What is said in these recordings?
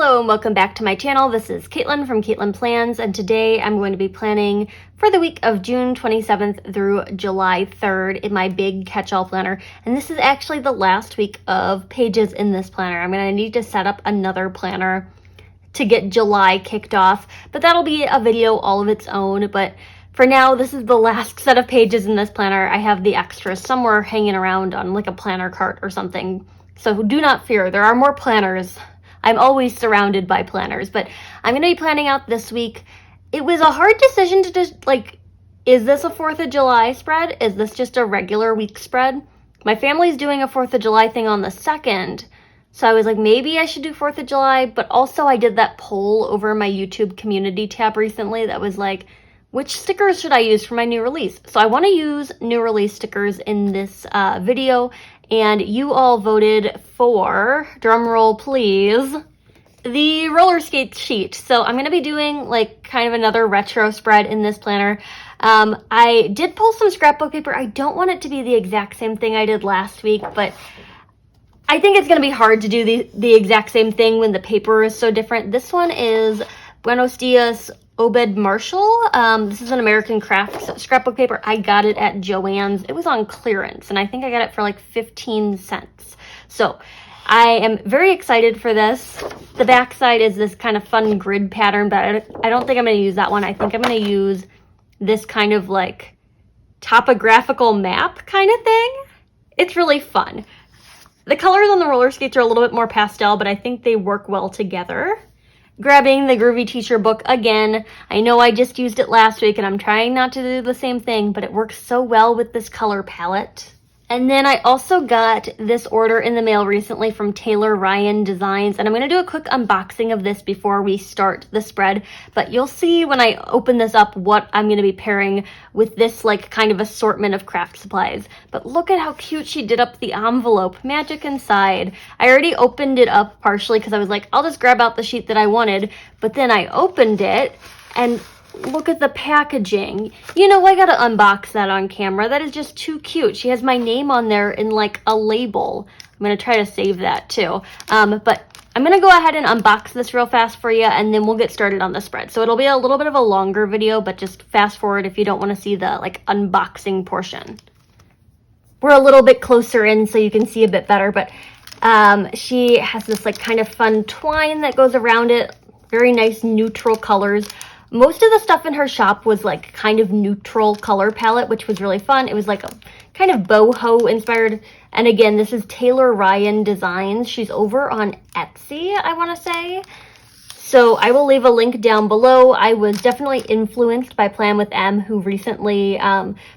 Hello and welcome back to my channel. This is Katelyn from Katelyn Plans, and today I'm going to be planning for the week of June 27th through July 3rd in my big catch-all planner. And this is actually the last week of pages in this planner. I'm going to need to set up another planner to get July kicked off, but that'll be a video all of its own. But for now, this is the last set of pages in this planner. I have the extras somewhere hanging around on like a planner cart or something. So do not fear, there are more planners. I'm always surrounded by planners, but I'm going to be planning out this week. It was a hard decision to just is this a 4th of July spread? Is this just a regular week spread? My family's doing a 4th of July thing on the 2nd. So I was like, maybe I should do 4th of July, but also I did that poll over my YouTube community tab recently that was like, which stickers should I use for my new release? So I want to use new release stickers in this video, and you all voted for, drumroll please, the roller skate sheet. So I'm going to be doing like kind of another retro spread in this planner. I did pull some scrapbook paper. I don't want it to be the exact same thing I did last week, but I think it's going to be hard to do the exact same thing when the paper is so different. This one is Buenos Dias Obed Marshall. This is an American Crafts scrapbook paper. I got it at Joann's. It was on clearance, and I think I got it for like 15 cents. So I am very excited for this. The back side is this kind of fun grid pattern, but I don't think I'm going to use that one. I think I'm going to use this kind of like topographical map kind of thing. It's really fun. The colors on the roller skates are a little bit more pastel, but I think they work well together. Grabbing the Groovy Teacher book again. I know I just used it last week and I'm trying not to do the same thing, but it works so well with this color palette. And then I also got this order in the mail recently from Taylor Ryan Designs, and I'm going to do a quick unboxing of this before we start the spread, but you'll see when I open this up what I'm going to be pairing with this like kind of assortment of craft supplies. But look at how cute she did up the envelope. Magic inside. I already opened it up partially because I was like, I'll just grab out the sheet that I wanted, but then I opened it and look at the packaging. You know, I gotta unbox that on camera. That is just too cute. She has my name on there in like a label. I'm gonna try to save that too. But I'm gonna go ahead and unbox this real fast for you, and then we'll get started on the spread. So it'll be a little bit of a longer video, but just fast forward if you don't want to see the like unboxing portion. We're a little bit closer in so you can see a bit better, but she has this like kind of fun twine that goes around it. Very nice neutral colors. Most of the stuff in her shop was like kind of neutral color palette, which was really fun. It was like a kind of boho inspired. And again, this is Taylor Ryan Designs. She's over on Etsy, I want to say. So I will leave a link down below. I was definitely influenced by Plan with M, who recently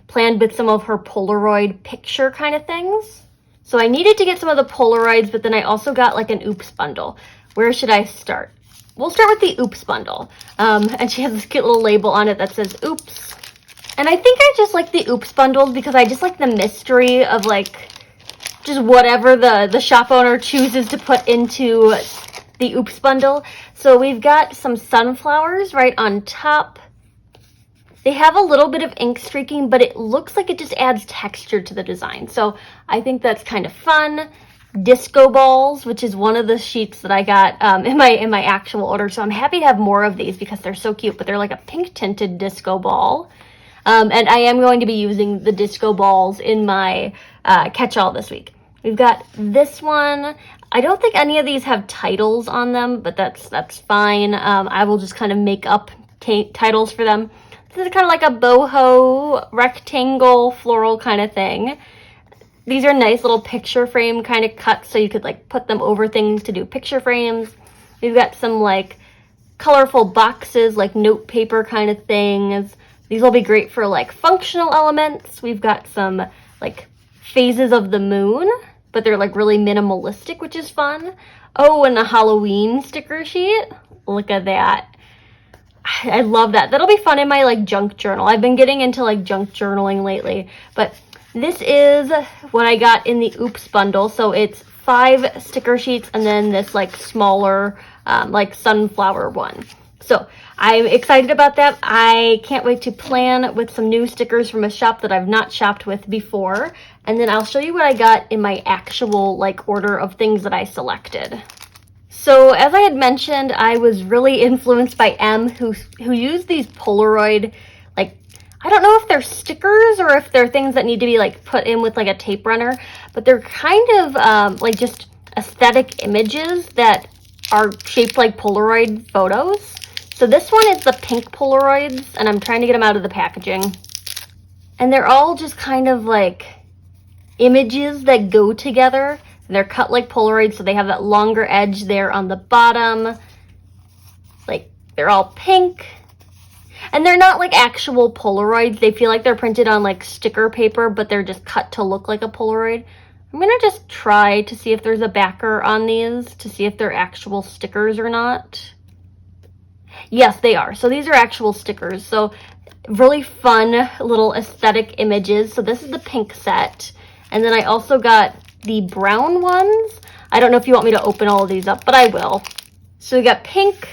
planned with some of her Polaroid picture kind of things. So I needed to get some of the Polaroids, but then I also got like an Oops bundle. Where should I start? We'll start with the Oops bundle. And she has this cute little label on it that says Oops. And I think I just like the Oops bundles because I just like the mystery of like just whatever the shop owner chooses to put into the Oops bundle. So we've got some sunflowers right on top. They have a little bit of ink streaking, but it looks like it just adds texture to the design. So I think that's kind of fun. Disco balls, which is one of the sheets that I got in my actual order. So I'm happy to have more of these because they're so cute, but they're like a pink tinted disco ball. And I am going to be using the disco balls in my catch-all this week. We've got this one. I don't think any of these have titles on them, but that's fine. I will just kind of make up titles for them. This is kind of like a boho rectangle floral kind of thing. These are nice little picture frame kind of cuts, so you could like put them over things to do picture frames. We've got some like colorful boxes, like note paper kind of things. These will be great for like functional elements. We've got some like phases of the moon, but they're like really minimalistic, which is fun. Oh, and a Halloween sticker sheet. Look at that. I love that. That'll be fun in my like junk journal. I've been getting into like junk journaling lately, but this is what I got in the Oops bundle. So it's 5 sticker sheets and then this like smaller like sunflower one. So I'm excited about that. I can't wait to plan with some new stickers from a shop that I've not shopped with before. And then I'll show you what I got in my actual like order of things that I selected. So as I had mentioned, I was really influenced by M, who used these Polaroid, like, I don't know if they're stickers or if they're things that need to be like put in with like a tape runner, but they're kind of like just aesthetic images that are shaped like Polaroid photos. So this one is the pink Polaroids, and I'm trying to get them out of the packaging. And they're all just kind of like images that go together. They're cut like Polaroid, so they have that longer edge there on the bottom. Like, they're all pink. And they're not like actual Polaroids. They feel like they're printed on like sticker paper, but they're just cut to look like a Polaroid. I'm gonna just try to see if there's a backer on these to see if they're actual stickers or not. Yes, they are. So these are actual stickers. So really fun little aesthetic images. So this is the pink set. And then I also got the brown ones. I don't know if you want me to open all of these up, but I will. So we got pink.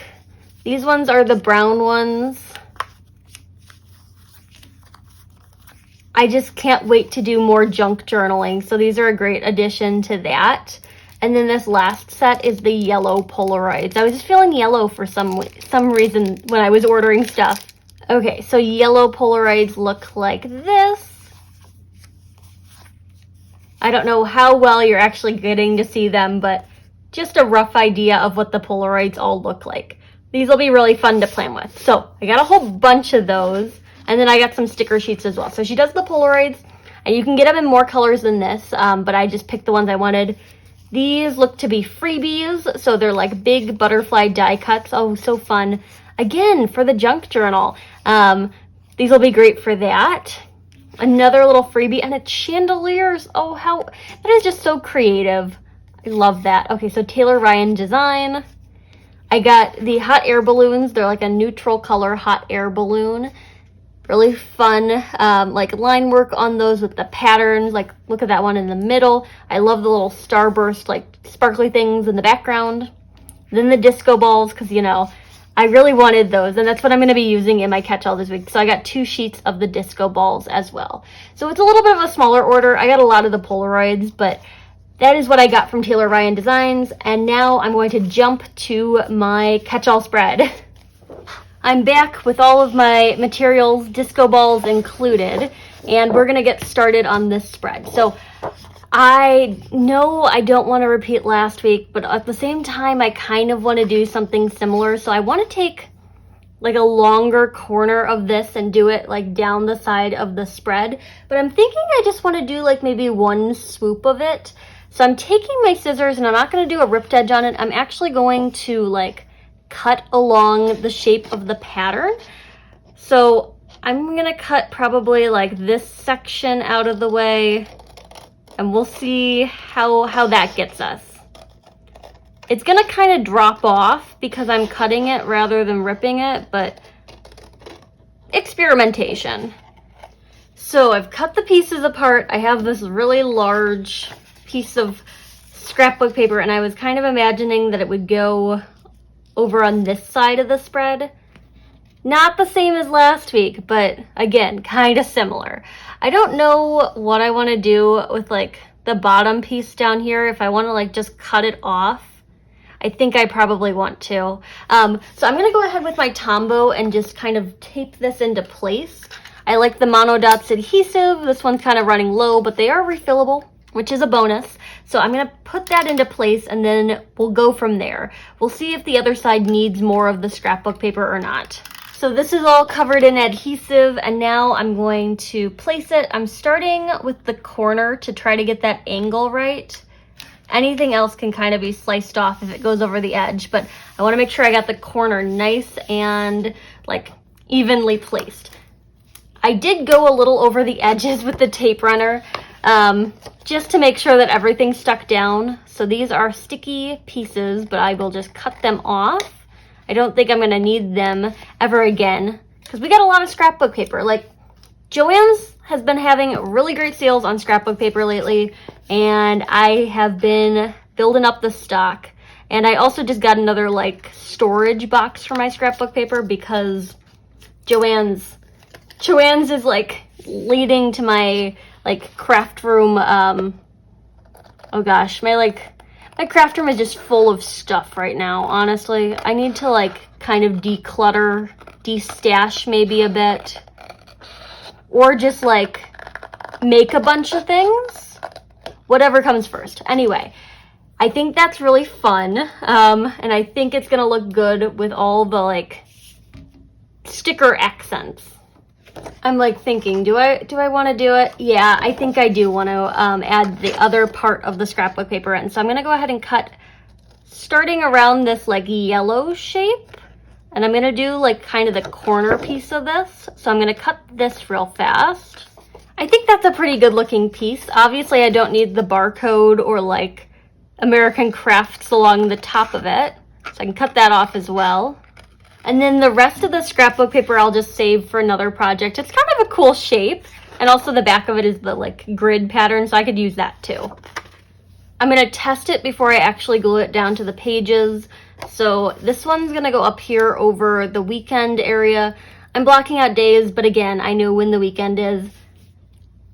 These ones are the brown ones. I just can't wait to do more junk journaling. So these are a great addition to that. And then this last set is the yellow Polaroids. I was just feeling yellow for some reason when I was ordering stuff. Okay, so yellow Polaroids look like this. I don't know how well you're actually getting to see them, but just a rough idea of what the Polaroids all look like. These will be really fun to plan with. So I got a whole bunch of those, and then I got some sticker sheets as well. So she does the Polaroids, and you can get them in more colors than this, but I just picked the ones I wanted. These look to be freebies, so they're like big butterfly die cuts. Oh, so fun. Again, for the junk journal. These will be great for that. Another little freebie, and it's chandeliers. Oh, how, that is just so creative. I love that. Okay, so Taylor Ryan design. I got the hot air balloons. They're like a neutral color hot air balloon. Really fun, like line work on those with the patterns. Like, look at that one in the middle. I love the little starburst, like sparkly things in the background. Then the disco balls, because, you know, I really wanted those, and that's what I'm going to be using in my catch-all this week. So I got 2 sheets of the disco balls as well. So it's a little bit of a smaller order. I got a lot of the Polaroids, but that is what I got from Taylor Ryan Designs. And now I'm going to jump to my catch-all spread. I'm back with all of my materials, disco balls included, and we're going to get started on this spread. So I know I don't want to repeat last week, but at the same time, I kind of want to do something similar. So I want to take like a longer corner of this and do it like down the side of the spread. But I'm thinking I just want to do like maybe one swoop of it. So I'm taking my scissors, and I'm not going to do a ripped edge on it. I'm actually going to like cut along the shape of the pattern. So I'm going to cut probably like this section out of the way, and we'll see how that gets us. It's gonna kind of drop off because I'm cutting it rather than ripping it, but experimentation. So I've cut the pieces apart. I have this really large piece of scrapbook paper, and I was kind of imagining that it would go over on this side of the spread. Not the same as last week, but again, kind of similar. I don't know what I want to do with like the bottom piece down here. If I want to like just cut it off, I think I probably want to. So I'm going to go ahead with my Tombow and just kind of tape this into place. I like the Mono Dots adhesive. This one's kind of running low, but they are refillable, which is a bonus. So I'm going to put that into place, and then we'll go from there. We'll see if the other side needs more of the scrapbook paper or not. So this is all covered in adhesive, and now I'm going to place it. I'm starting with the corner to try to get that angle right. Anything else can kind of be sliced off if it goes over the edge, but I want to make sure I got the corner nice and like evenly placed. I did go a little over the edges with the tape runner, just to make sure that everything stuck down. So these are sticky pieces, but I will just cut them off. I don't think I'm going to need them ever again, because we got a lot of scrapbook paper. Like, Joann's has been having really great sales on scrapbook paper lately, and I have been building up the stock. And I also just got another like storage box for my scrapbook paper, because Joann's is like leading to my like craft room, oh gosh, My craft room is just full of stuff right now, honestly. I need to like kind of declutter, destash maybe a bit, or just like make a bunch of things. Whatever comes first. Anyway, I think that's really fun, and I think it's gonna look good with all the like sticker accents. I'm like thinking, do I want to do it? Yeah, I think I do want to add the other part of the scrapbook paper in. So I'm gonna go ahead and cut starting around this like yellow shape, and I'm gonna do like kind of the corner piece of this. So I'm gonna cut this real fast. I think that's a pretty good looking piece. Obviously I don't need the barcode or like American crafts along the top of it, so I can cut that off as well. And then the rest of the scrapbook paper I'll just save for another project. It's kind of a cool shape, and also the back of it is the like grid pattern, so I could use that too. I'm gonna test it before I actually glue it down to the pages. So this one's gonna go up here over the weekend area. I'm blocking out days, but again, I know when the weekend is.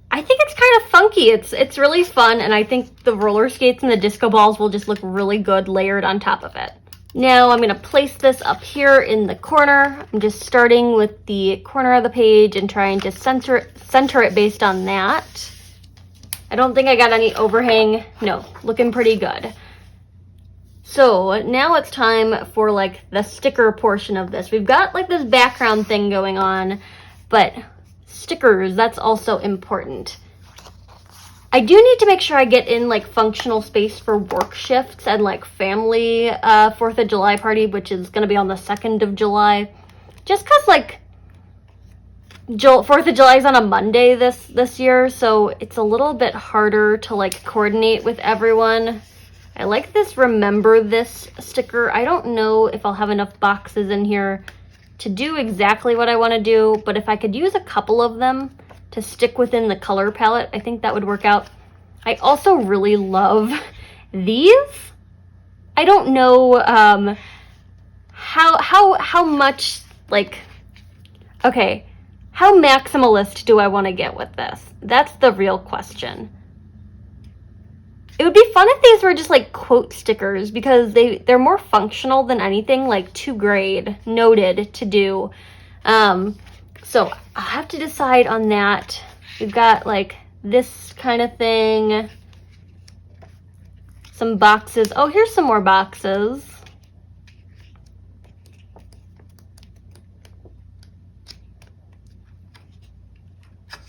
I think it's kind of funky. It's really fun, and I think the roller skates and the disco balls will just look really good layered on top of it. Now I'm going to place this up here in the corner. I'm just starting with the corner of the page and trying to center it based on that. I don't think I got any overhang. No, looking pretty good. So now it's time for like the sticker portion of this. We've got like this background thing going on, but stickers, that's also important. I do need to make sure I get in like functional space for work shifts and like family 4th of July party, which is going to be on the 2nd of July. Just because like 4th of July is on a Monday this year, so it's a little bit harder to like coordinate with everyone. I like this remember this sticker. I don't know if I'll have enough boxes in here to do exactly what I want to do, but if I could use a couple of them to stick within the color palette, I think that would work out. I also really love these. I don't know how much like, okay, how maximalist do I want to get with this? That's the real question. It would be fun if these were just like quote stickers, because they're more functional than anything like to grade, noted, to do. So I'll have to decide on that. We've got like this kind of thing. Some boxes. Oh, here's some more boxes.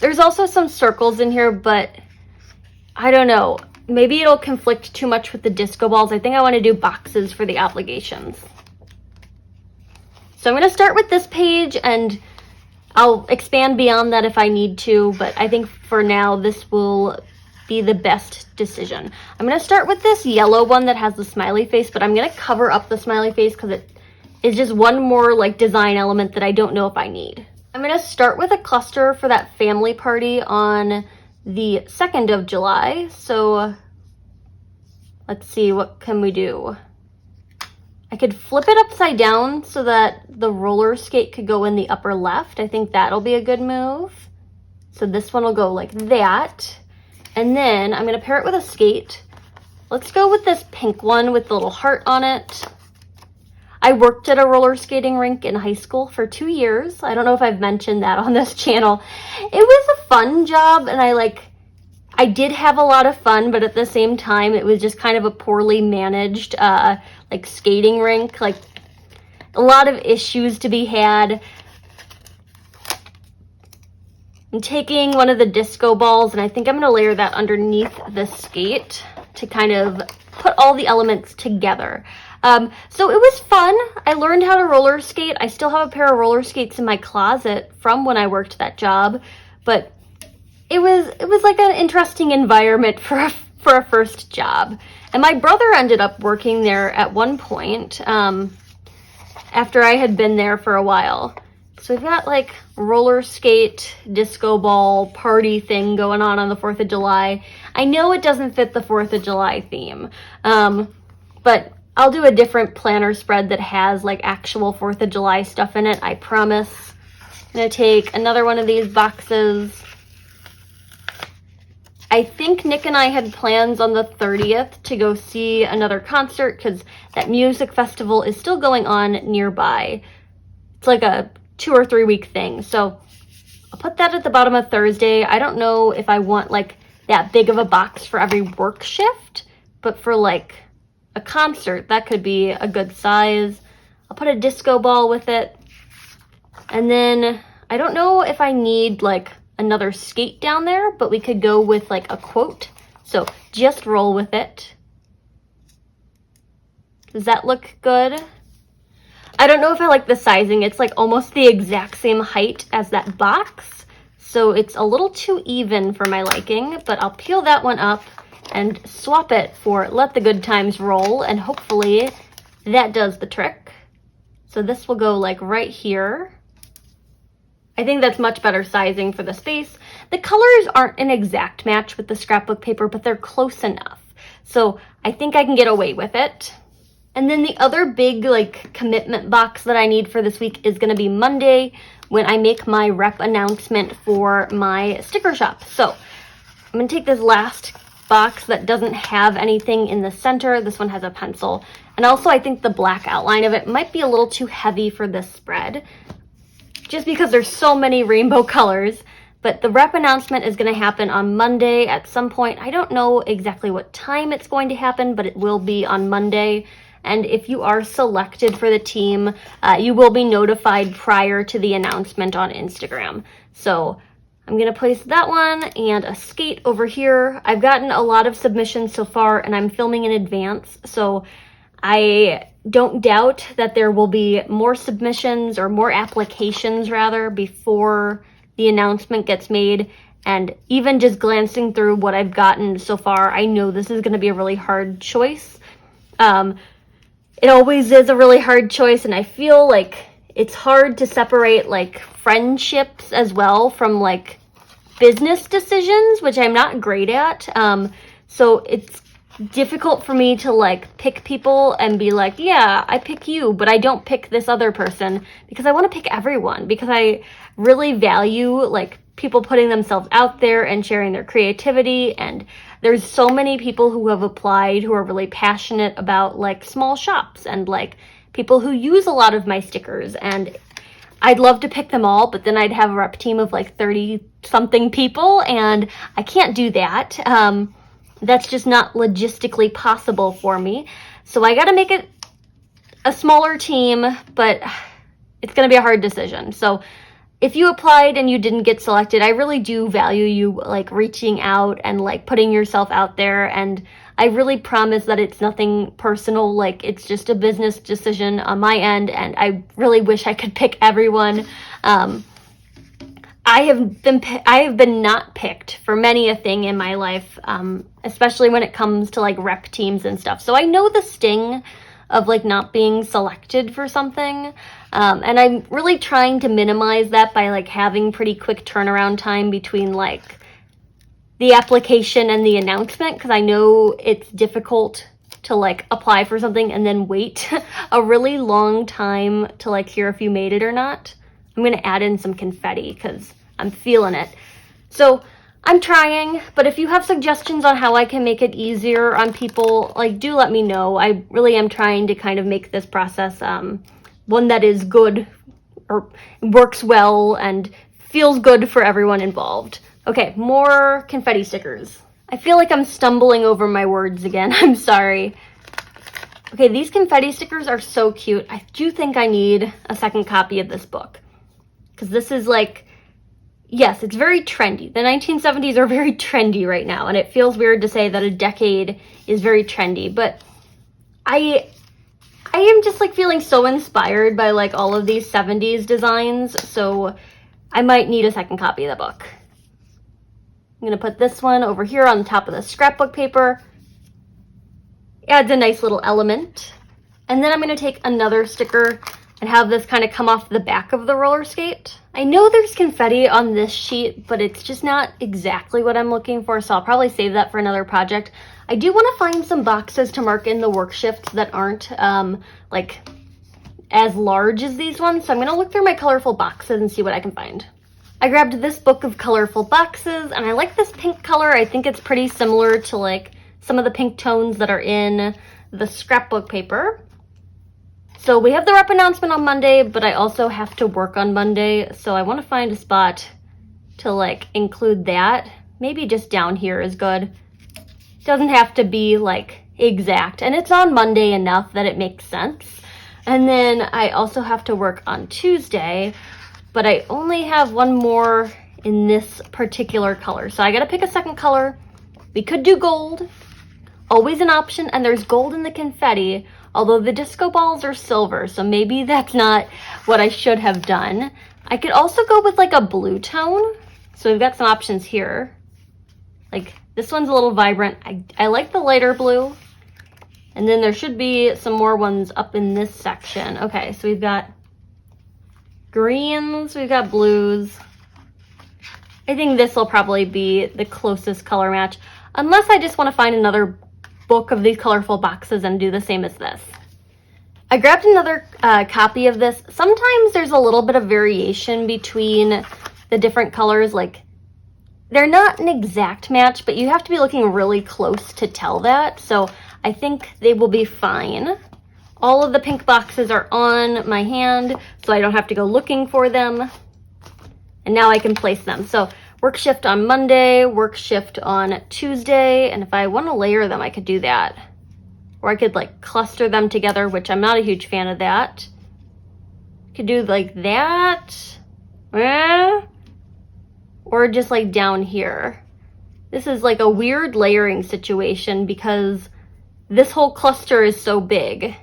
There's also some circles in here, but I don't know. Maybe it'll conflict too much with the disco balls. I think I want to do boxes for the obligations. So I'm going to start with this page, and I'll expand beyond that if I need to, but I think for now this will be the best decision. I'm going to start with this yellow one that has the smiley face, but I'm going to cover up the smiley face because it is just one more like design element that I don't know if I need. I'm going to start with a cluster for that family party on the 2nd of July. So let's see, what can we do? I could flip it upside down so that the roller skate could go in the upper left. I think that'll be a good move. So this one will go like that. And then I'm gonna pair it with a skate. Let's go with this pink one with the little heart on it. I worked at a roller skating rink in high school for 2 years. I don't know if I've mentioned that on this channel. It was a fun job, and I did have a lot of fun, but at the same time, it was just kind of a poorly managed like skating rink, like a lot of issues to be had. I'm taking one of the disco balls, and I think I'm going to layer that underneath the skate to kind of put all the elements together. So it was fun. I learned how to roller skate. I still have a pair of roller skates in my closet from when I worked that job, but it was like an interesting environment for a first job. And my brother ended up working there at one point after I had been there for a while. So we've got like roller skate, disco ball, party thing going on the 4th of July. I know it doesn't fit the 4th of July theme, but I'll do a different planner spread that has like actual 4th of July stuff in it, I promise. I'm gonna take another one of these boxes. I think Nick and I had plans on the 30th to go see another concert because that music festival is still going on nearby. It's like a 2 or 3 week thing. So I'll put that at the bottom of Thursday. I don't know if I want like that big of a box for every work shift, but for like a concert, that could be a good size. I'll put a disco ball with it. And then I don't know if I need like another skate down there, but we could go with like a quote. So just roll with it. Does that look good? I don't know if I like the sizing. It's like almost the exact same height as that box. So it's a little too even for my liking, but I'll peel that one up and swap it for Let the Good Times Roll, and hopefully that does the trick. So this will go like right here. I think that's much better sizing for the space. The colors aren't an exact match with the scrapbook paper, but they're close enough. So I think I can get away with it. And then the other big like commitment box that I need for this week is gonna be Monday when I make my rep announcement for my sticker shop. So I'm gonna take this last box that doesn't have anything in the center. This one has a pencil. And also I think the black outline of it might be a little too heavy for this spread, just because there's so many rainbow colors. But the rep announcement is going to happen on Monday at some point. I don't know exactly what time it's going to happen, but it will be on Monday. And if you are selected for the team, you will be notified prior to the announcement on Instagram. So I'm going to place that one and a skate over here. I've gotten a lot of submissions so far, and I'm filming in advance. So I don't doubt that there will be more submissions, or more applications rather, before the announcement gets made. And even just glancing through what I've gotten so far, I know this is going to be a really hard choice. It always is a really hard choice, and I feel like it's hard to separate like friendships as well from like business decisions, which I'm not great at. So it's difficult for me to like pick people and be like, yeah, I pick you, but I don't pick this other person, because I want to pick everyone, because I really value like people putting themselves out there and sharing their creativity. And there's so many people who have applied who are really passionate about like small shops and like people who use a lot of my stickers, and I'd love to pick them all, but then I'd have a rep team of like 30 something people, and I can't do that. That's just not logistically possible for me. So I got to make it a smaller team, but it's going to be a hard decision. So if you applied and you didn't get selected, I really do value you like reaching out and like putting yourself out there. And I really promise that it's nothing personal. Like, it's just a business decision on my end, and I really wish I could pick everyone. I have been not picked for many a thing in my life, especially when it comes to like rep teams and stuff. So I know the sting of like not being selected for something. And I'm really trying to minimize that by like having pretty quick turnaround time between like the application and the announcement, because I know it's difficult to like apply for something and then wait a really long time to like hear if you made it or not. I'm going to add in some confetti because I'm feeling it. So I'm trying, but if you have suggestions on how I can make it easier on people, like, do let me know. I really am trying to kind of make this process one that is good or works well and feels good for everyone involved. Okay, more confetti stickers. I feel like I'm stumbling over my words again. I'm sorry. Okay, these confetti stickers are so cute. I do think I need a second copy of this book, because this is like, yes, it's very trendy. The 1970s are very trendy right now, and it feels weird to say that a decade is very trendy, but I am just like feeling so inspired by like all of these 70s designs, so I might need a second copy of the book. I'm going to put this one over here on the top of the scrapbook paper. Adds a nice little element. And then I'm going to take another sticker and have this kind of come off the back of the roller skate. I know there's confetti on this sheet, but it's just not exactly what I'm looking for, so I'll probably save that for another project. I do want to find some boxes to mark in the work shifts that aren't like as large as these ones, so I'm going to look through my colorful boxes and see what I can find. I grabbed this book of colorful boxes, and I like this pink color. I think it's pretty similar to like some of the pink tones that are in the scrapbook paper. So we have the rep announcement on Monday, but I also have to work on Monday, so I want to find a spot to like include that. Maybe just down here is good. Doesn't have to be like exact, and it's on Monday enough that it makes sense. And then I also have to work on Tuesday, but I only have one more in this particular color, so I gotta pick a second color. We could do gold, always an option, and there's gold in the confetti, although the disco balls are silver, so maybe that's not what I should have done. I could also go with like a blue tone, so we've got some options here. Like this one's a little vibrant. I like the lighter blue. And then there should be some more ones up in this section. Okay, so we've got greens, we've got blues. I think this will probably be the closest color match, unless I just want to find another book of these colorful boxes and do the same as this. I grabbed another copy of this. Sometimes there's a little bit of variation between the different colors. Like, they're not an exact match, but you have to be looking really close to tell that. So I think they will be fine. All of the pink boxes are on my hand, so I don't have to go looking for them. And now I can place them. So work shift on Monday, work shift on Tuesday, and if I want to layer them, I could do that. Or I could like cluster them together, which I'm not a huge fan of that. Could do like that. Or just like down here. This is like a weird layering situation because this whole cluster is so big.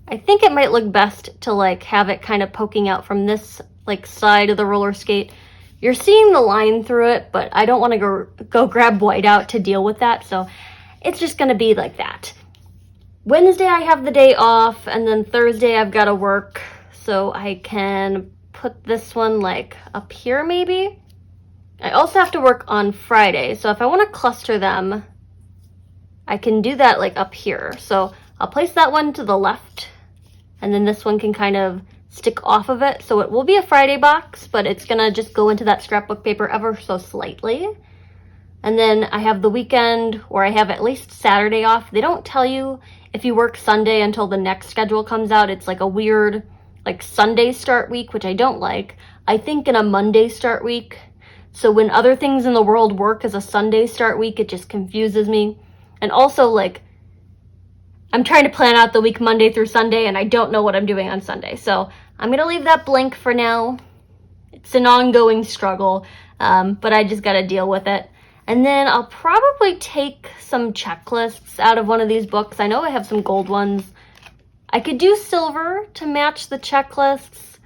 I think it might look best to like have it kind of poking out from this like side of the roller skate. You're seeing the line through it, but I don't want to go grab white out to deal with that, so it's just going to be like that. Wednesday I have the day off, and then Thursday I've got to work, so I can put this one like up here maybe. I also have to work on Friday, so if I want to cluster them, I can do that like up here. So I'll place that one to the left, and then this one can kind of stick off of it. So it will be a Friday box, but it's gonna just go into that scrapbook paper ever so slightly. And then I have the weekend, or I have at least Saturday off. They don't tell you if you work Sunday until the next schedule comes out. It's like a weird like Sunday start week, which I don't like. I think in a Monday start week. So when other things in the world work as a Sunday start week, it just confuses me. And also like, I'm trying to plan out the week Monday through Sunday, and I don't know what I'm doing on Sunday. So I'm gonna leave that blank for now. It's an ongoing struggle, but I just gotta deal with it. And then I'll probably take some checklists out of one of these books. I know I have some gold ones. I could do silver to match the checklists,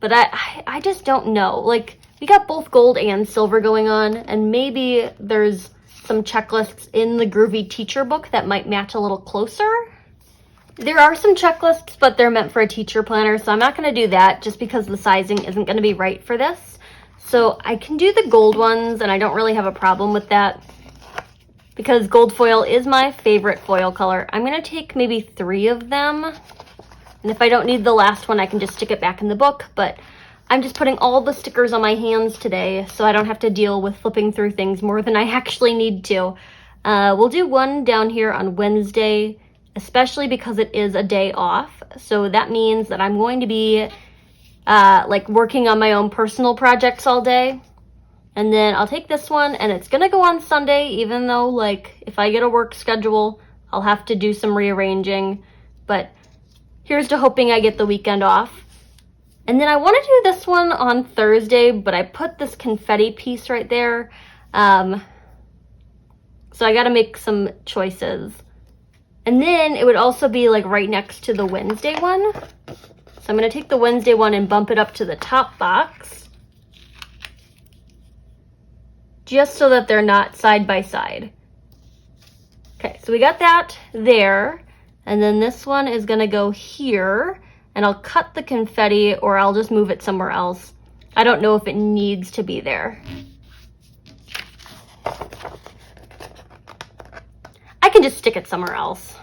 but I just don't know. Like, we got both gold and silver going on, and maybe there's some checklists in the Groovy Teacher book that might match a little closer. There are some checklists, but they're meant for a teacher planner, so I'm not going to do that just because the sizing isn't going to be right for this. So I can do the gold ones, and I don't really have a problem with that because gold foil is my favorite foil color. I'm going to take maybe 3 of them, and if I don't need the last one, I can just stick it back in the book, but I'm just putting all the stickers on my hands today so I don't have to deal with flipping through things more than I actually need to. We'll do one down here on Wednesday, especially because it is a day off. So that means that I'm going to be like working on my own personal projects all day. And then I'll take this one, and it's gonna go on Sunday, even though like if I get a work schedule, I'll have to do some rearranging. But here's to hoping I get the weekend off. And then I want to do this one on Thursday, but I put this confetti piece right there. So I got to make some choices. And then it would also be like right next to the Wednesday one. So I'm going to take the Wednesday one and bump it up to the top box, just so that they're not side by side. Okay, so we got that there. And then this one is going to go here. And I'll cut the confetti, or I'll just move it somewhere else. I don't know if it needs to be there. I can just stick it somewhere else.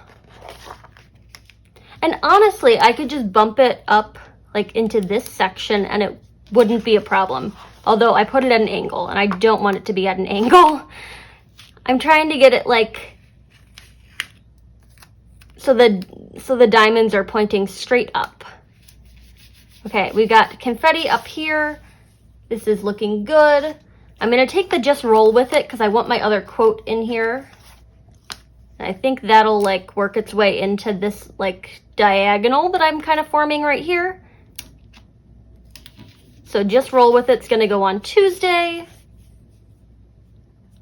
And honestly, I could just bump it up like into this section, and it wouldn't be a problem. Although I put it at an angle, and I don't want it to be at an angle. I'm trying to get it like so the diamonds are pointing straight up. Okay, we've got confetti up here. This is looking good. I'm gonna take the just roll with it because I want my other quote in here. And I think that'll like work its way into this like diagonal that I'm kind of forming right here. So just roll with it's gonna go on Tuesday.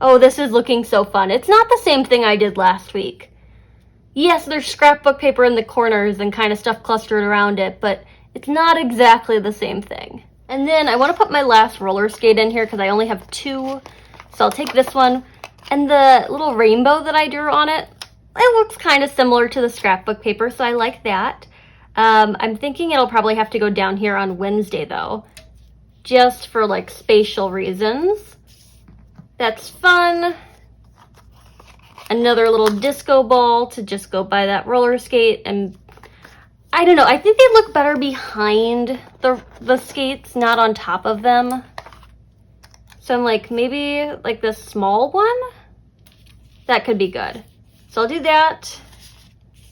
Oh, this is looking so fun. It's not the same thing I did last week. Yes, there's scrapbook paper in the corners and kind of stuff clustered around it, but it's not exactly the same thing. And then I want to put my last roller skate in here because I only have 2. So I'll take this one. And the little rainbow that I drew on it, it looks kind of similar to the scrapbook paper, so I like that. I'm thinking it'll probably have to go down here on Wednesday though, just for like spatial reasons. That's fun. Another little disco ball to just go by that roller skate, and I don't know, I think they look better behind the skates, not on top of them. So I'm like, maybe like this small one? That could be good. So I'll do that.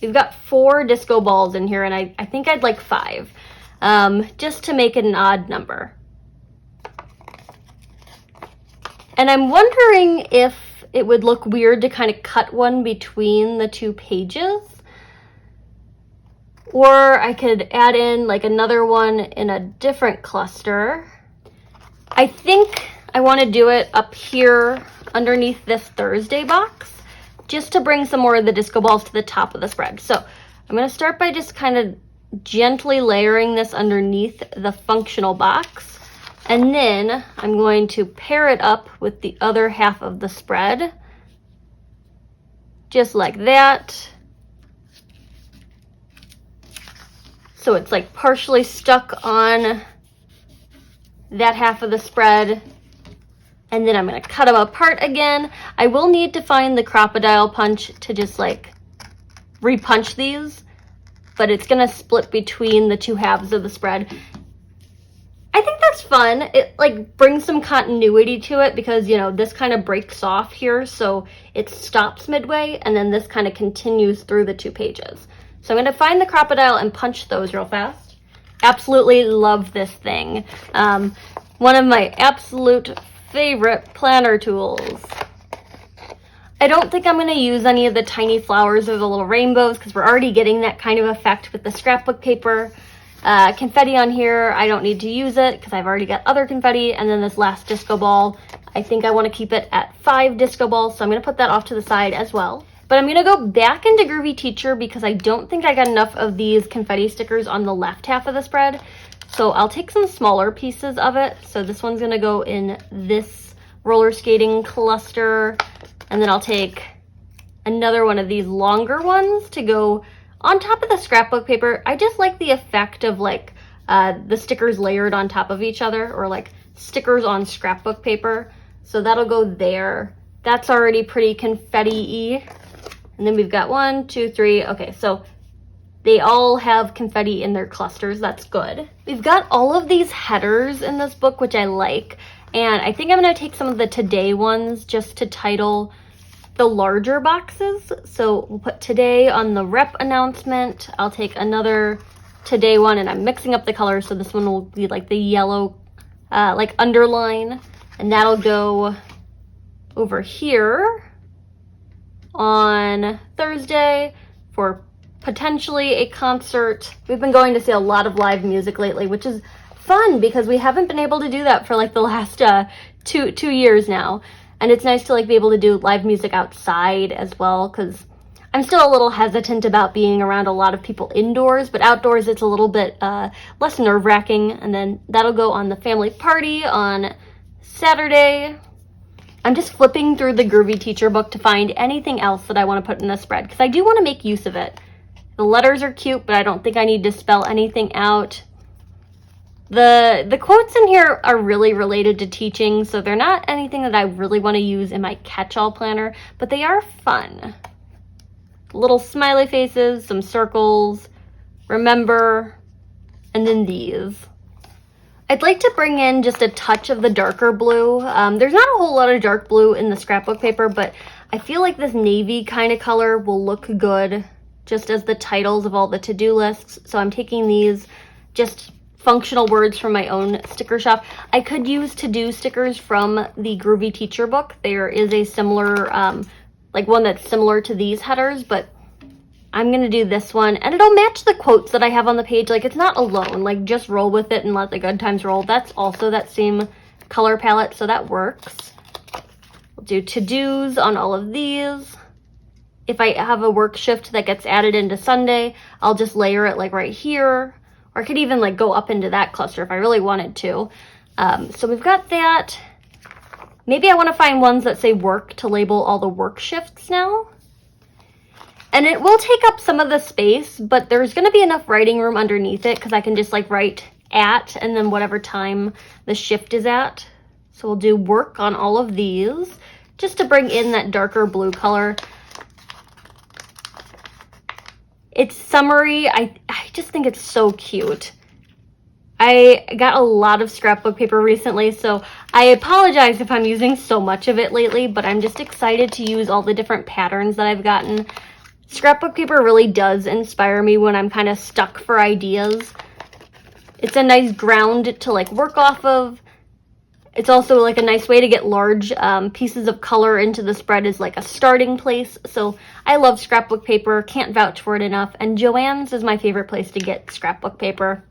We've got 4 disco balls in here, and I think I'd like 5, just to make it an odd number. And I'm wondering if it would look weird to kind of cut one between the 2 pages. Or I could add in like another one in a different cluster. I think I want to do it up here underneath this Thursday box, just to bring some more of the disco balls to the top of the spread. So I'm going to start by just kind of gently layering this underneath the functional box. And then I'm going to pair it up with the other half of the spread, just like that. So it's like partially stuck on that half of the spread. And then I'm going to cut them apart again. I will need to find the crocodile punch to just like repunch these, but it's going to split between the 2 halves of the spread. I think that's fun. It like brings some continuity to it because, you know, this kind of breaks off here, so it stops midway, and then this kind of continues through the 2 pages. So I'm going to find the crocodile and punch those real fast. Absolutely love this thing. One of my absolute favorite planner tools. I don't think I'm going to use any of the tiny flowers or the little rainbows because we're already getting that kind of effect with the scrapbook paper. Confetti on here, I don't need to use it because I've already got other confetti. And then this last disco ball, I think I want to keep it at 5 disco balls, so I'm going to put that off to the side as well. But I'm going to go back into Groovy Teacher because I don't think I got enough of these confetti stickers on the left half of the spread. So I'll take some smaller pieces of it. So this one's going to go in this roller skating cluster. And then I'll take another one of these longer ones to go on top of the scrapbook paper. I just like the effect of like the stickers layered on top of each other, or like stickers on scrapbook paper. So that'll go there. That's already pretty confetti-y. And then we've got 1, 2, 3. Okay, so they all have confetti in their clusters. That's good. We've got all of these headers in this book, which I like. And I think I'm going to take some of the today ones just to title the larger boxes. So we'll put today on the rep announcement. I'll take another today one, and I'm mixing up the colors, so this one will be like the yellow like underline, and that'll go over here on Thursday for potentially a concert. We've been going to see a lot of live music lately, which is fun because we haven't been able to do that for like the last two years now. And it's nice to like be able to do live music outside as well, because I'm still a little hesitant about being around a lot of people indoors, but outdoors it's a little bit less nerve-wracking. And then that'll go on the family party on Saturday. I'm just flipping through the Groovy Teacher book to find anything else that I want to put in the spread, because I do want to make use of it. The letters are cute, but I don't think I need to spell anything out. The quotes in here are really related to teaching, so they're not anything that I really want to use in my catch-all planner, but they are fun. Little smiley faces, some circles, remember, and then these. I'd like to bring in just a touch of the darker blue. There's not a whole lot of dark blue in the scrapbook paper, but I feel like this navy kind of color will look good just as the titles of all the to-do lists. So I'm taking these just functional words from my own sticker shop. I could use to-do stickers from the Groovy Teacher book. There is a similar, like one that's similar to these headers, but I'm gonna do this one, and it'll match the quotes that I have on the page. Like, it's not alone, like just roll with it and let the good times roll. That's also that same color palette, so that works. We'll do to-dos on all of these. If I have a work shift that gets added into Sunday, I'll just layer it like right here, or I could even like go up into that cluster if I really wanted to. So we've got that. Maybe I want to find ones that say work to label all the work shifts now. And it will take up some of the space, but there's going to be enough writing room underneath it because I can just like write at and then whatever time the shift is at. So we'll do work on all of these just to bring in that darker blue color. It's summery. I just think it's so cute. I got a lot of scrapbook paper recently, so I apologize if I'm using so much of it lately, but I'm just excited to use all the different patterns that I've gotten. Scrapbook paper really does inspire me when I'm kind of stuck for ideas. It's a nice ground to like work off of. It's also like a nice way to get large pieces of color into the spread as like a starting place. So I love scrapbook paper, can't vouch for it enough. And Joann's is my favorite place to get scrapbook paper.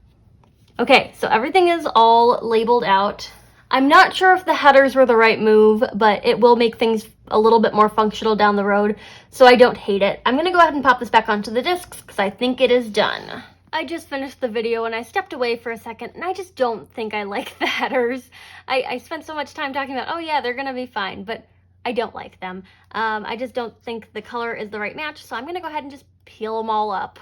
Okay, so everything is all labeled out. I'm not sure if the headers were the right move, but it will make things a little bit more functional down the road, so I don't hate it. I'm gonna go ahead and pop this back onto the discs because I think it is done. I just finished the video and I stepped away for a second, and I just don't think I like the headers. I spent so much time talking about, oh yeah, they're gonna be fine, but I don't like them. I just don't think the color is the right match, so I'm gonna go ahead and just peel them all up.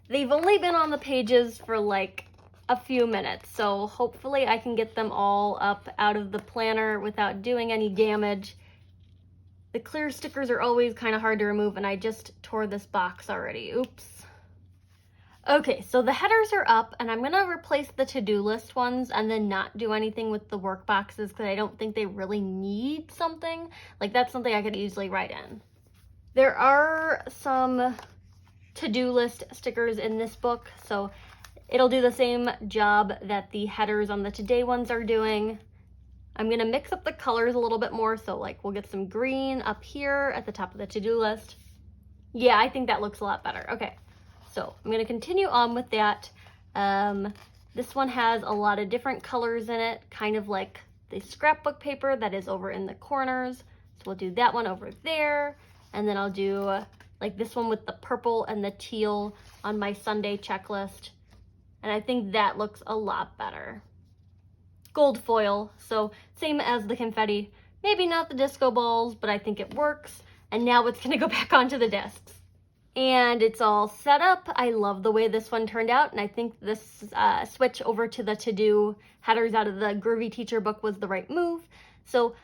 They've only been on the pages for like a few minutes, so hopefully I can get them all up out of the planner without doing any damage. The clear stickers are always kind of hard to remove, and I just tore this box already. Oops. Okay, so the headers are up, and I'm going to replace the to-do list ones and then not do anything with the work boxes because I don't think they really need something. Like, that's something I could easily write in. There are some to-do list stickers in this book, so it'll do the same job that the headers on the today ones are doing. I'm gonna mix up the colors a little bit more, so like we'll get some green up here at the top of the to-do list. Yeah, I think that looks a lot better. Okay, so I'm gonna continue on with that. This one has a lot of different colors in it, kind of like the scrapbook paper that is over in the corners. So we'll do that one over there, and then I'll do like this one with the purple and the teal on my Sunday checklist. And I think that looks a lot better. Gold foil, so same as the confetti. Maybe not the disco balls, but I think it works. And now it's gonna go back onto the discs. And it's all set up. I love the way this one turned out, and I think this switch over to the to-do headers out of the Groovy Teacher book was the right move. So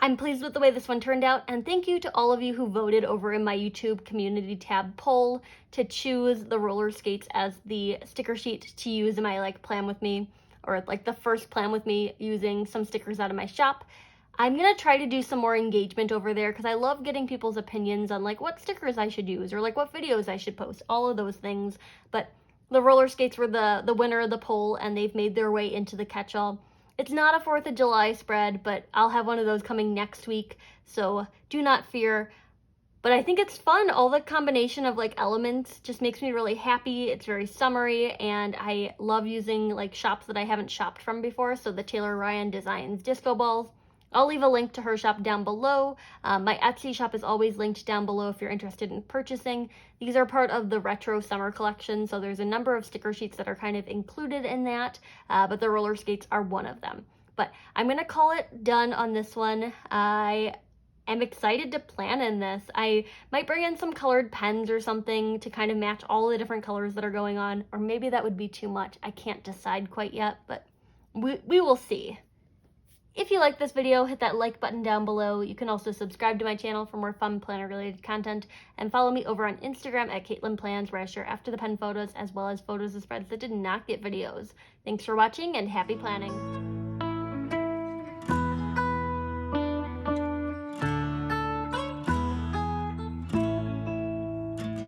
I'm pleased with the way this one turned out, and thank you to all of you who voted over in my YouTube community tab poll to choose the roller skates as the sticker sheet to use in my like plan with me, or like the first plan with me using some stickers out of my shop. I'm gonna try to do some more engagement over there because I love getting people's opinions on like what stickers I should use or like what videos I should post, all of those things. But the roller skates were the winner of the poll, and they've made their way into the catch-all. It's not a 4th of July spread, but I'll have one of those coming next week, so do not fear. But I think it's fun. All the combination of like elements just makes me really happy. It's very summery, and I love using like shops that I haven't shopped from before. So the Taylor Ryan Designs disco balls. I'll leave a link to her shop down below. My Etsy shop is always linked down below if you're interested in purchasing. These are part of the retro summer collection, so there's a number of sticker sheets that are kind of included in that, but the roller skates are one of them. But I'm gonna call it done on this one. I am excited to plan in this. I might bring in some colored pens or something to kind of match all the different colors that are going on, or maybe that would be too much. I can't decide quite yet, but we will see. If you like this video, hit that like button down below. You can also subscribe to my channel for more fun planner related content, and follow me over on Instagram at Katelyn Plans, where I share after the pen photos as well as photos of spreads that did not get videos. Thanks for watching and happy planning.